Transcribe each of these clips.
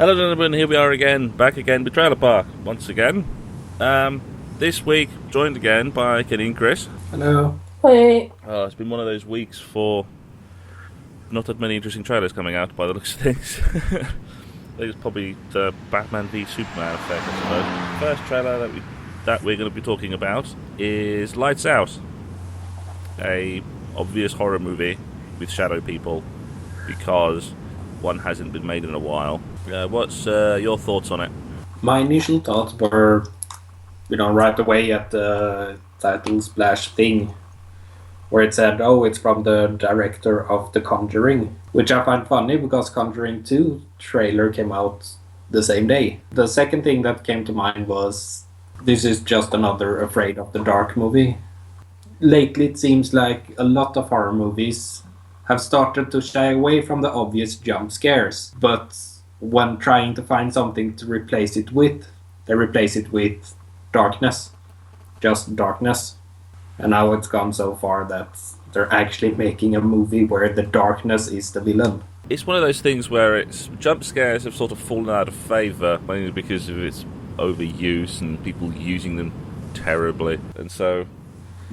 Hello gentlemen, here we are again, back again with Trailer Park, once again. This week, joined again by Kenny and Chris. Hello. Hey. It's been one of those weeks for not that many interesting trailers coming out, by the looks of things. I think it's probably the Batman v Superman effect, I suppose. The first trailer that we're going to be talking about is Lights Out, a obvious horror movie with shadow people, because one hasn't been made in a while. What's your thoughts on it? My initial thoughts were, right away at the title splash thing, where it said, oh, it's from the director of The Conjuring, which I find funny because Conjuring 2 trailer came out the same day. The second thing that came to mind was, this is just another Afraid of the Dark movie. Lately it seems like a lot of horror movies have started to shy away from the obvious jump scares, but when trying to find something to replace it with, they replace it with darkness. Just darkness. And now it's gone so far that they're actually making a movie where the darkness is the villain. It's one of those things where jump scares have sort of fallen out of favour, mainly because of its overuse and people using them terribly. And so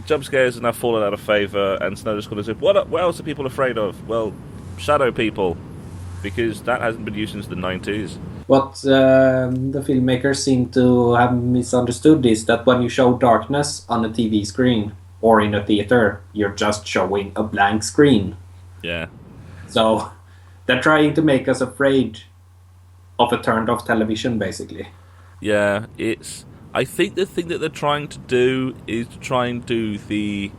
jump scares are now fallen out of favour, and so they're just going to say, what else are people afraid of? Well, shadow people, because that hasn't been used since the 90s. What the filmmakers seem to have misunderstood is that when you show darkness on a TV screen or in a theater, you're just showing a blank screen. Yeah. So they're trying to make us afraid of a turned off television, basically. Yeah, I think the thing that they're trying to do is to try and do the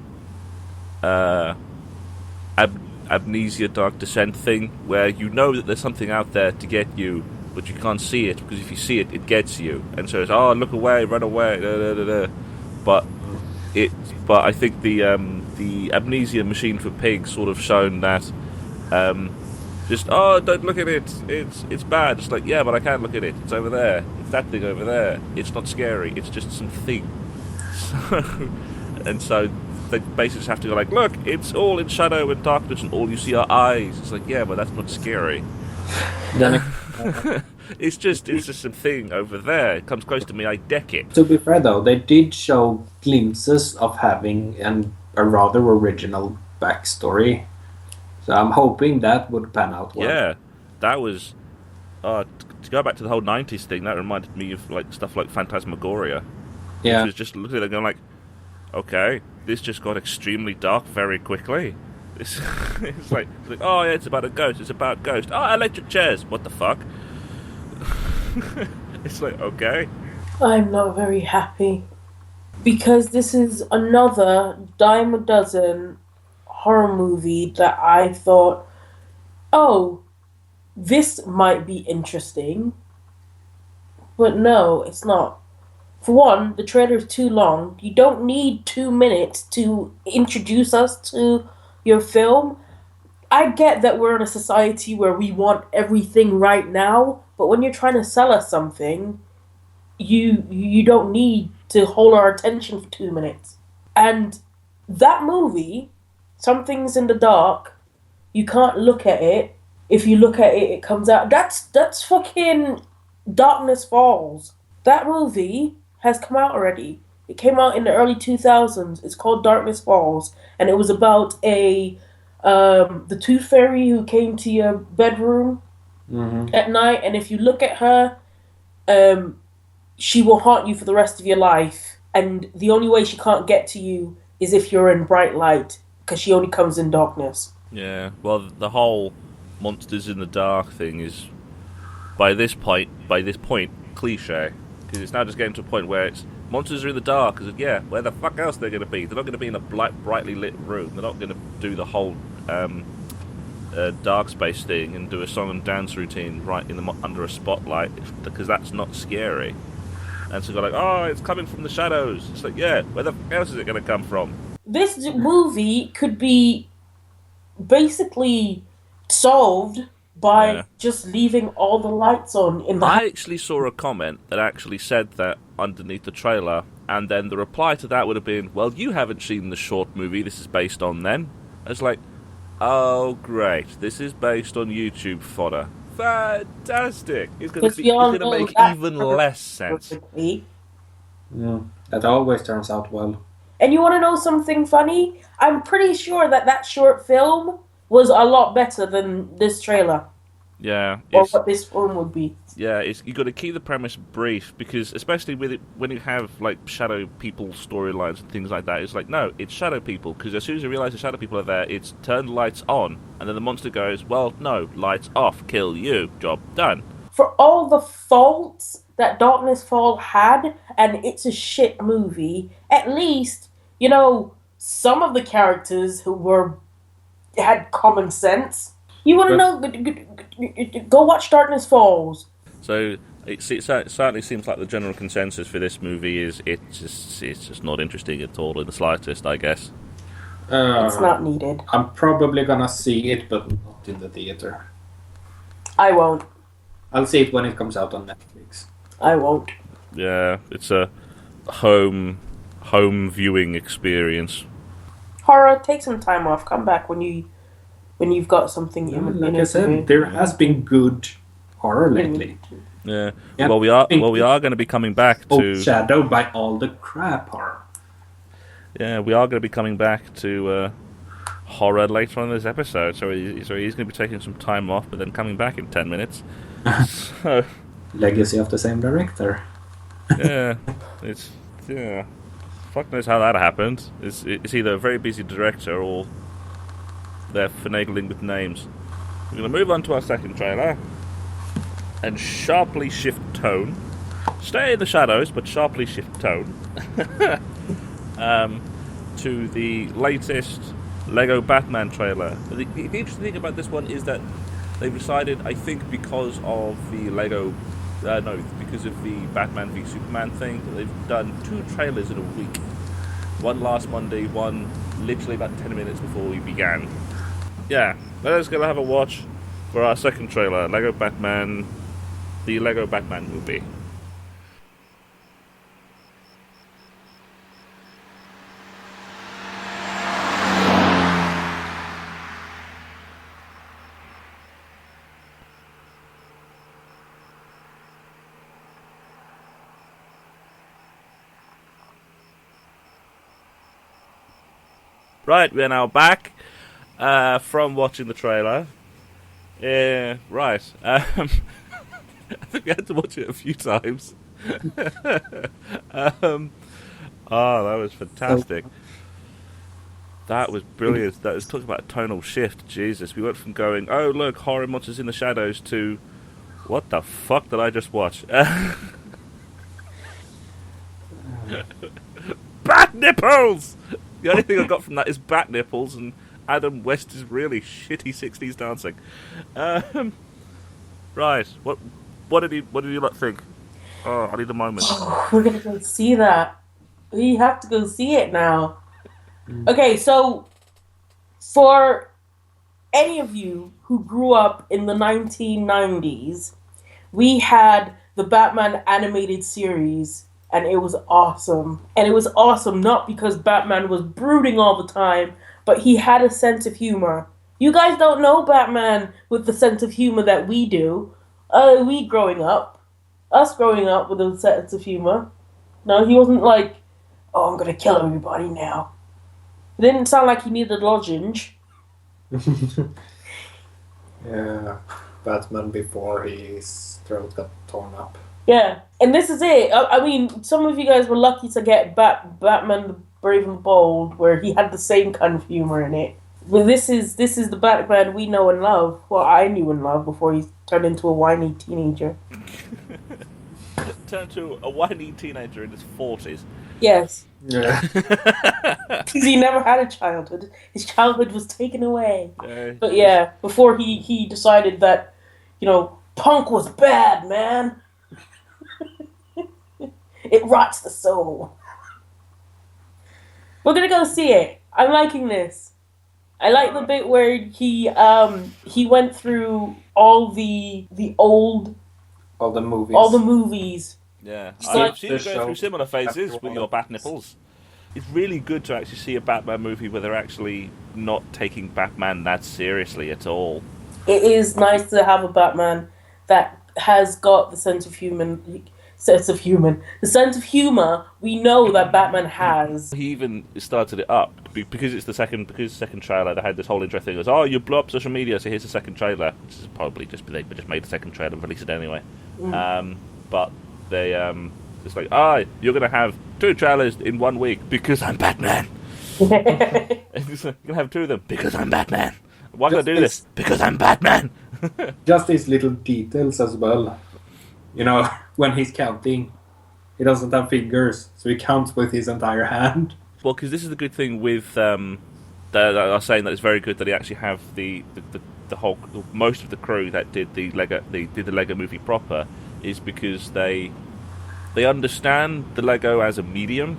Amnesia Dark Descent thing, where you know that there's something out there to get you, but you can't see it, because if you see it, it gets you. And so it's, oh, look away, run away, da, da, da, da. But I think the Amnesia Machine for Pigs sort of shown that just, oh, don't look at it, it's bad. It's like, yeah, but I can't look at it, it's over there, it's that thing over there, it's not scary, it's just something. And so they basically just have to go like, look, it's all in shadow and darkness and all you see are eyes. It's like, yeah, but that's not scary. It's just something over there. It comes close to me, I deck it. To be fair though, they did show glimpses of having a rather original backstory. So I'm hoping that would pan out well. Yeah, that was... to go back to the whole 90s thing, that reminded me of like stuff like Phantasmagoria. Yeah. Which was just looking at it going like, okay, this just got extremely dark very quickly. It's like, oh yeah, it's about a ghost, it's about ghost. Oh, electric chairs, what the fuck? It's like, okay. I'm not very happy, because this is another dime a dozen horror movie that I thought, oh, this might be interesting. But no, it's not. For one, the trailer is too long. You don't need 2 minutes to introduce us to your film. I get that we're in a society where we want everything right now, but when you're trying to sell us something, you don't need to hold our attention for 2 minutes. And that movie, Something's in the Dark, you can't look at it. If you look at it, it comes out. That's fucking Darkness Falls. That movie has come out already. It came out in the early 2000s. It's called Darkness Falls, and it was about the tooth fairy who came to your bedroom at night, and if you look at her, she will haunt you for the rest of your life, and the only way she can't get to you is if you're in bright light, because she only comes in darkness. Yeah, well, the whole monsters in the dark thing is, by this point, cliche. Because it's now just getting to a point where it's monsters are in the dark. Because yeah, where the fuck else they're going to be? They're not going to be in a brightly lit room. They're not going to do the whole dark space thing and do a song and dance routine right under a spotlight, because that's not scary. And so they're like, oh, it's coming from the shadows. It's like, yeah, where the fuck else is it going to come from? This movie could be basically solved by just leaving all the lights on in the I actually saw a comment that actually said that underneath the trailer, and then the reply to that would have been, well, you haven't seen the short movie this is based on then. It's like, oh great, this is based on YouTube fodder. fantastic. It's Because we it's all gonna know make that even never less sense. perfectly. That always turns out well. And you want to know something funny? I'm pretty sure that short film was a lot better than this trailer, Yeah, or what this film would be. it's you got to keep the premise brief because especially with it when you have like shadow people storylines and things like that, it's like no, it's shadow people because as soon as you realize the shadow people are there, it's turn the lights on, and then the monster goes, well, no, lights off, kill you, job done. For all the faults that Darkness Fall had, and it's a shit movie, at least, some of the characters who had common sense. You want to know? Go watch Darkness Falls. So it certainly seems like the general consensus for this movie is it's just not interesting at all in the slightest, I guess. It's not needed. I'm probably gonna see it, but not in the theater. I won't. I'll see it when it comes out on Netflix. I won't. Yeah, it's a home viewing experience. Horror, take some time off. Come back when you've got something in Like it. I said, there has been good horror lately. Yeah. Yeah, Well, we are going to be coming back to overshadowed by all the crap horror. Yeah, we are going to be coming back to horror later on in this episode. So he's going to be taking some time off, but then coming back in 10 minutes. So Legacy of the same director. yeah, fuck knows how that happened. It's either a very busy director or they're finagling with names. We're going to move on to our second trailer and sharply shift tone. Stay in the shadows, but sharply shift tone. To the latest Lego Batman trailer. The interesting thing about this one is that they've decided, I think because of the because of the Batman v Superman thing, that they've done 2 trailers in a week. One last Monday, one literally about 10 minutes before we began. Yeah, let's go have a watch for our second trailer, the Lego Batman movie. Right, we're now back from watching the trailer. Right. I think we had to watch it a few times. That was fantastic. That was brilliant. That was talking about a tonal shift. Jesus, we went from going, oh look, horror monsters in the shadows, to what the fuck did I just watch? Bat nipples! The only thing I got from that is bat nipples, and Adam West's really shitty 60s dancing. Right, what did you lot think? Oh, I need a moment. We're gonna go see that. We have to go see it now. Okay, so for any of you who grew up in the 1990s, we had the Batman animated series. And it was awesome. And it was awesome not because Batman was brooding all the time, but he had a sense of humor. You guys don't know Batman with the sense of humor that we do. Us growing up with a sense of humor. No, he wasn't like, oh, I'm gonna kill everybody now. It didn't sound like he needed a lozenge. Yeah, Batman before his throat got torn up. Yeah, and this is it. I mean, some of you guys were lucky to get Batman the Brave and Bold, where he had the same kind of humor in it. But this is the Batman we know and love. Well, I knew and loved before he turned into a whiny teenager. Turned to a whiny teenager in his 40s. Yes. Yeah. Because he never had a childhood. His childhood was taken away. Yeah. But yeah, before he decided that, punk was bad, man. It rots the soul. We're gonna go see it. I'm liking this. I like the bit where he went through all the movies. Yeah, It's like I've seen you go through similar phases with your bat nipples. It's really good to actually see a Batman movie where they're actually not taking Batman that seriously at all. It is nice to have a Batman that has got the sense of humor we know that Batman has. He even started it up because it's the second trailer. They had this whole intro thing. It was, oh, you blew up social media, so here's the second trailer. Which is probably just they just made the second trailer and released it anyway. But they it's like, you're gonna have 2 trailers in 1 week because I'm Batman. You're gonna have 2 of them because I'm Batman. Why can I do this? Because I'm Batman. Just these little details as well. You know, when he's counting, he doesn't have fingers, so he counts with his entire hand. Well, because this is the good thing with that I was saying that it's very good that he actually have the whole most of the crew that did the Lego movie proper is because they understand the Lego as a medium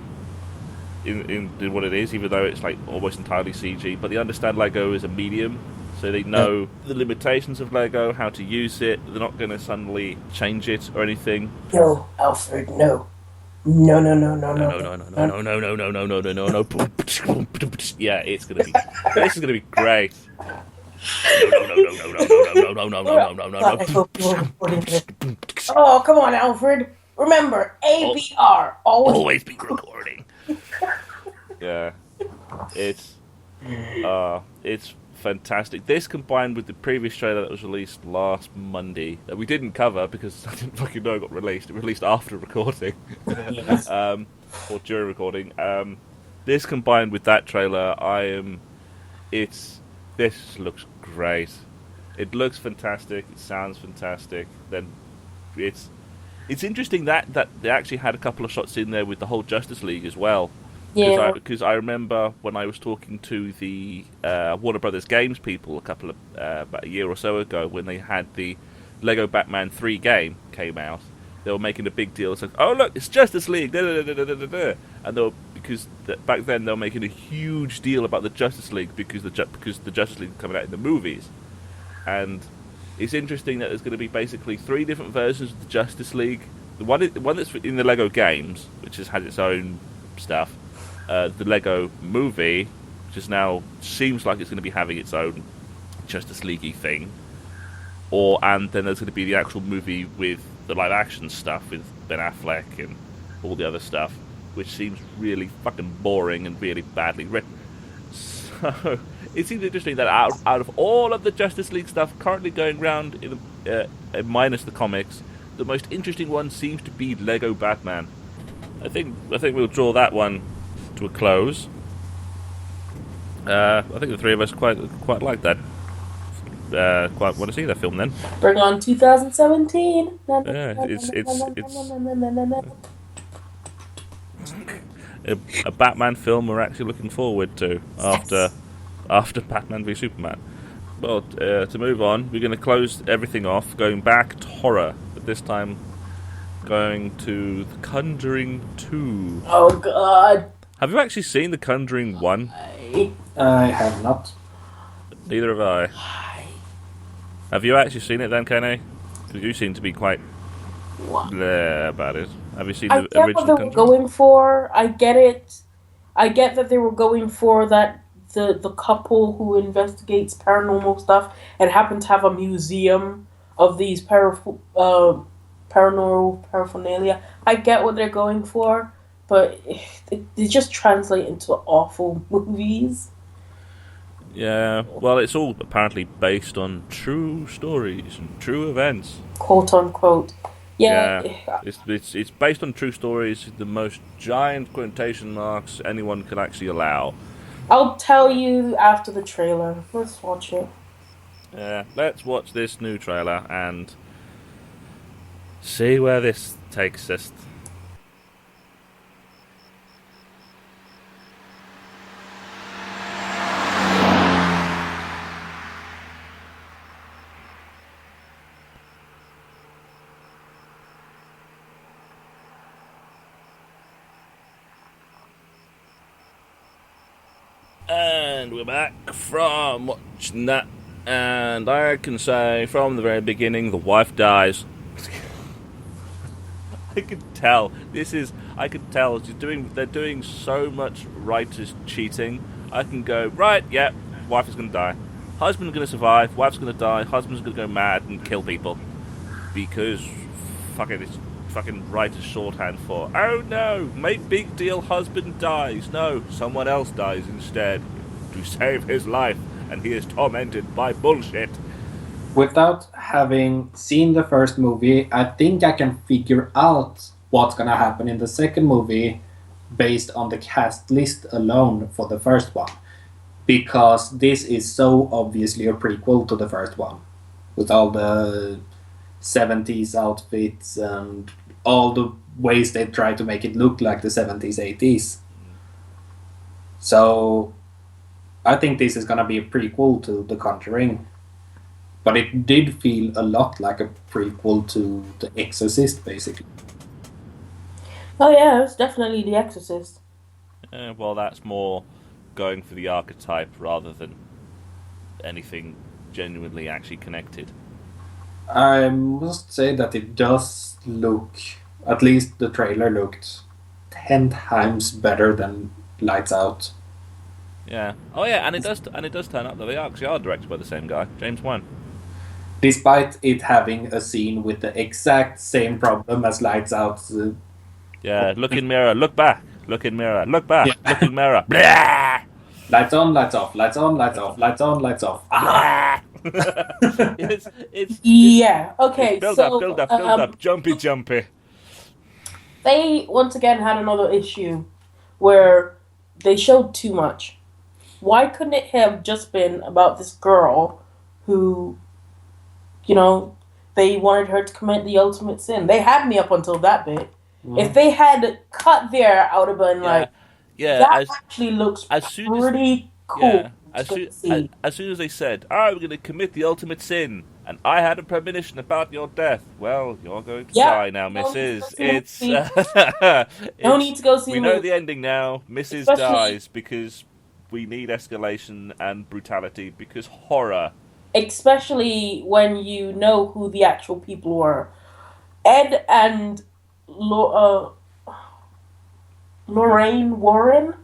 in what it is, even though it's like almost entirely CG. But they understand Lego as a medium. So they know the limitations of Lego, how to use it. They're not going to suddenly change it or anything. No, Alfred, no. No. Yeah, it's going to be. This is going to be great. No. Oh, come on, Alfred. Remember, ABR. Always be recording. Yeah, it's fantastic. This combined with the previous trailer that was released last Monday that we didn't cover because I didn't fucking know it got released. It released after recording, Yes. or during recording. This combined with that trailer, this looks great. It looks fantastic. It sounds fantastic. Then it's interesting that they actually had a couple of shots in there with the whole Justice League as well. Yeah. Because I remember when I was talking to the Warner Brothers Games people about a year or so ago when they had the Lego Batman 3 game came out, they were making a big deal. It's like, oh look, it's Justice League, and back then they were making a huge deal about the Justice League because the Justice League is coming out in the movies, and it's interesting that there's going to be basically 3 different versions of the Justice League. The one that's in the Lego games, which has its own stuff. The Lego movie, which is now seems like it's going to be having its own Justice League-y thing, and then there's going to be the actual movie with the live-action stuff with Ben Affleck and all the other stuff, which seems really fucking boring and really badly written. So it seems interesting that out of all of the Justice League stuff currently going around, minus the comics, the most interesting one seems to be Lego Batman. I think we'll draw that one to a close. I think the 3 of us quite like that. Quite want to see that film then. Bring on 2017. Yeah, it's a Batman film we're actually looking forward to after Batman v Superman. Well, to move on, we're going to close everything off, going back to horror, but this time going to The Conjuring 2. Oh God. Have you actually seen The Conjuring 1? I have not. Neither have I. Have you actually seen it then, Kenny? Because you seem to be quite bleh about it. Have you seen the I get original what they were Conjuring? going for. I get it. I get that they were going for that the couple who investigates paranormal stuff and happen to have a museum of these paranormal paraphernalia. I get what they're going for, but they just translate into awful movies. Yeah, well, it's all apparently based on true stories and true events. Quote unquote. Yeah. It's based on true stories, the most giant quotation marks anyone could actually allow. I'll tell you after the trailer. Let's watch it. Yeah, let's watch this new trailer and see where this takes us. And we're back from watching that, and I can say from the very beginning, the wife dies. I could tell. They're doing so much writers cheating. I can go, right, yeah, wife is going to die. Husband's going to survive, wife's going to die, husband's going to go mad and kill people. because it's fucking writer's shorthand for, oh no, my big deal husband dies. No, someone else dies instead to save his life, and he is tormented by bullshit. Without having seen the first movie, I think I can figure out what's gonna happen in the second movie based on the cast list alone for the first one. Because this is so obviously a prequel to the first one. With all the 70s outfits and all the ways they try to make it look like the 70s, 80s. So I think this is gonna be a prequel to The Conjuring. But it did feel a lot like a prequel to The Exorcist, basically. Oh yeah, it's definitely The Exorcist. Well, that's more going for the archetype rather than anything genuinely actually connected. I must say that it does look, at least the trailer looked 10 times better than Lights Out. Yeah. Oh yeah, and it does turn out that they actually are directed by the same guy, James Wan. Despite it having a scene with the exact same problem as Lights Out. Yeah, look in mirror, look back. Look in mirror, look back. Yeah. Look in mirror. Blah! Lights on, lights off, lights on, lights off, lights on, lights off. Ah! it's Yeah. Okay. build so up, jumpy. they once again had another issue where they showed too much. Why couldn't it have just been about this girl who, they wanted her to commit the ultimate sin? They had me up until that bit. If they had cut there, I would have been that actually looks pretty cool. As soon as they said, we're going to commit the ultimate sin, and I had a premonition about your death, well, you're going to die now, Mrs. No need to go see we know the ending now. Mrs. dies because we need escalation and brutality, because horror. Especially when you know who the actual people were. Ed and Lorraine Warren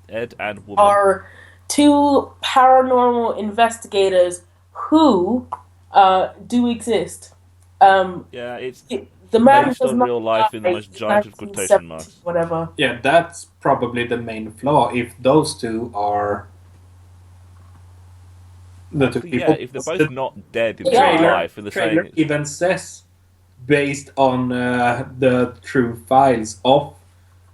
Ed and woman are two paranormal investigators who do exist. It's the man based on real life in the most giant of quotation marks. Whatever. Yeah, that's probably the main flaw. If those two are the two people, if they're both not dead in real real life, and the trailer saying even says based on the true files of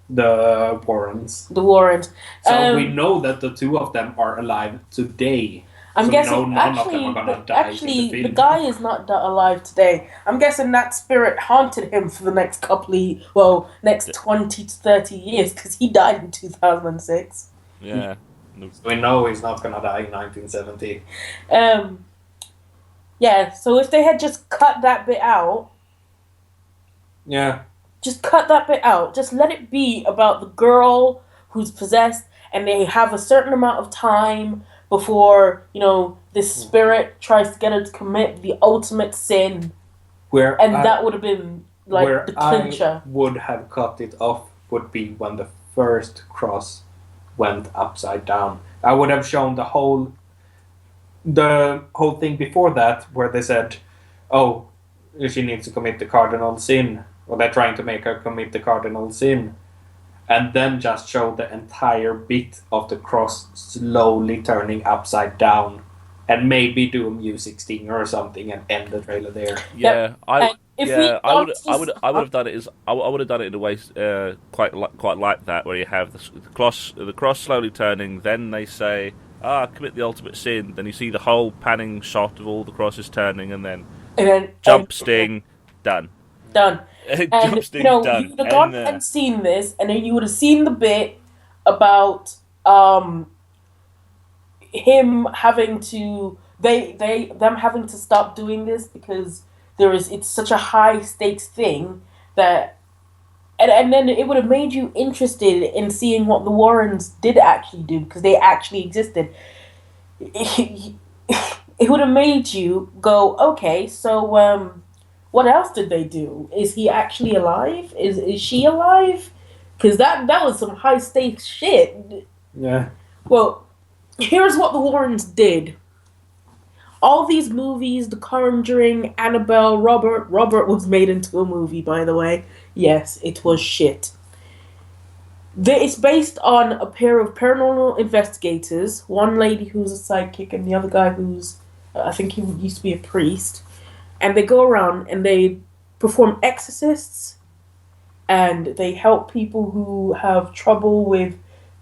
the Warrens. The Warrens. So we know that the two of them are alive today. I'm guessing none of them are gonna die in the film. the guy is not alive today. I'm guessing that spirit haunted him for the next next 20 to 30 years, because he died in 2006. Yeah. So we know he's not gonna die in 1970. Yeah, so if they had just cut that bit out. Yeah. Just cut that bit out. Just let it be about the girl who's possessed, and they have a certain amount of time before, this spirit tries to get her to commit the ultimate sin. That would have been the clincher. I would have cut it off would be when the first cross went upside down. I would have shown the whole thing before that, where they said, "Oh, she needs to commit the cardinal sin," or they're trying to make her commit the cardinal sin, and then just show the entire bit of the cross slowly turning upside down, and maybe do a music stinger or something and end the trailer there. Yeah, I would have done it. I would have done it in a way quite like that, where you have the cross slowly turning, then they say, commit the ultimate sin. Then you see the whole panning shot of all the crosses turning, and then jump sting, done. Done. Jump sting, done. You would have gone and seen this, and then you would have seen the bit about him having to them having to stop doing this because it's such a high stakes thing that. And then it would have made you interested in seeing what the Warrens did actually do, because they actually existed. It would have made you go, okay, so what else did they do? Is he actually alive? Is she alive? Because that was some high stakes shit. Yeah. Well, here's what the Warrens did. all these movies, The Conjuring, Annabelle, Robert was made into a movie, by the way. Yes, it was shit. It's based on a pair of paranormal investigators. One lady who's a psychic, and the other guy who's, I think he used to be a priest. And they go around and they perform exorcists, and they help people who have trouble with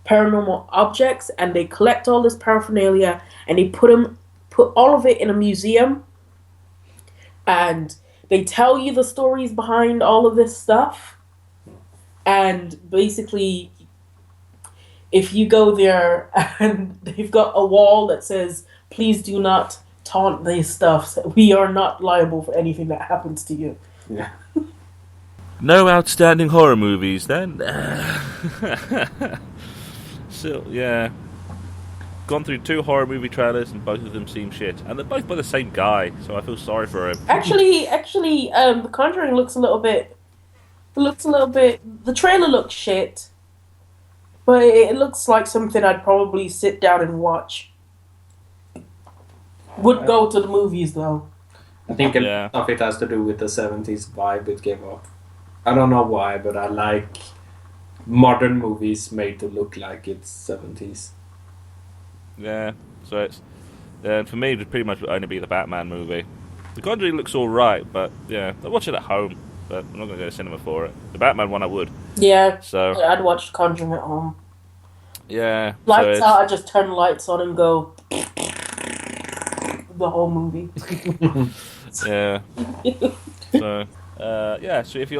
paranormal objects, and they collect all this paraphernalia and they put all of it in a museum, and they tell you the stories behind all of this stuff. And basically, if you go there and they've got a wall that says, please do not taunt these stuff, we are not liable for anything that happens to you. Yeah. No outstanding horror movies, then? So, yeah. Gone through 2 horror movie trailers, and both of them seem shit. And they're both by the same guy, so I feel sorry for him. Actually, The Conjuring looks a little bit... The trailer looks shit, but it looks like something I'd probably sit down and watch. Would go to the movies, though. I think a lot of it has to do with the 70s vibe it gave off. I don't know why, but I like modern movies made to look like it's 70s. Yeah, so it's... for me, it would pretty much only be the Batman movie. The Conjuring looks alright, but yeah, I'll watch it at home, but I'm not going to go to cinema for it. The Batman one I would. Yeah, so I'd watch Conjuring at home. Yeah. Lights out, I just turn the lights on and go... the whole movie. Yeah. So if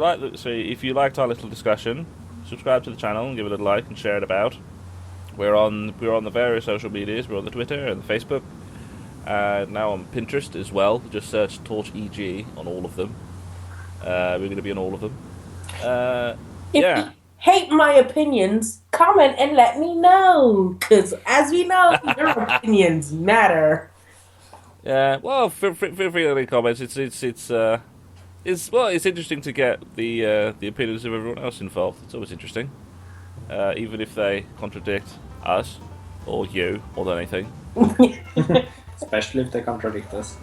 you liked our little discussion, subscribe to the channel and give it a like and share it about. We're on the various social medias. We're on the Twitter and the Facebook. Now on Pinterest as well. Just search Torch EG on all of them. We're going to be on all of them. If you hate my opinions, comment and let me know. Because as we know, your opinions matter. Yeah, well, feel free to leave comments. It's interesting to get the opinions of everyone else involved. It's always interesting, even if they contradict us or you or anything. Especially if they contradict us.